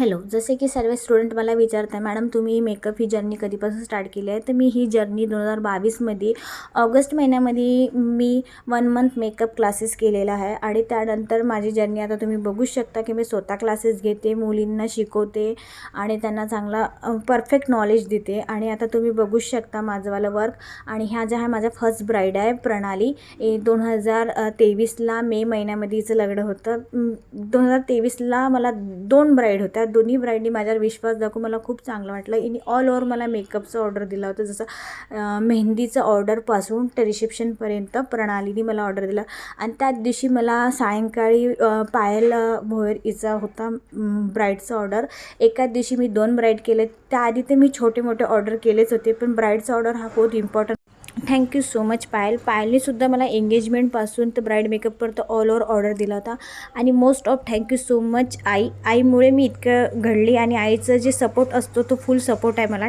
Hello, जसे की सर्व स्टुडंट मला विचारत आहे, मॅडम तुम्ही मेकअप ही जर्नी कधीपासून स्टार्ट केली आहे? तर मी ही जर्नी 2022मध्ये ऑगस्ट महिन्यामध्ये मी 1 मंथ मेकअप क्लासेस केलेला आहे आणि त्यानंतर माझी जर्नी आता तुम्ही बघू शकता की मी स्वतः क्लासेस घेते, मुलींना शिकवते आणि त्यांना चांगला परफेक्ट नॉलेज देते. आणि आता तुम्ही बघू शकता माझंवालं वर्क. आणि ह्या ज्या माझ्या फर्स्ट ब्राईड आहे प्रणाली. 2023ला मे महिन्यामध्ये हिचं लग्न होतं. 2023ला मला 2 ब्राईड होत्या. दोन्ही ब्राईडनी माझ्यावर विश्वास दाखवून मला खूप चांगलं वाटलं. हिने ऑल ओव्हर मला मेकअपचं ऑर्डर दिला होता, जसं मेहंदीचं ऑर्डरपासून ते रिसेप्शनपर्यंत प्रणालीने मला ऑर्डर दिला. आणि त्याच दिवशी मला सायंकाळी पायल भोयर हिचा होता ब्राईडचा ऑर्डर. एकाच दिवशी मी 2 ब्राईड केले. त्याआधी ते मी छोटे मोठे ऑर्डर केलेच होते, पण ब्राईडचा ऑर्डर हा खूप इम्पॉर्टंट. थँक्यू सो मच पायलनेसुद्धा मला एंगेजमेंटपासून तर ब्राईड मेकअपपर्यंत ऑल ओव्हर ऑर्डर दिला होता. आणि most of thank you so much आईमुळे मी इतकं घडली आणि आईचं जे सपोर्ट असतो तो फुल सपोर्ट आहे मला.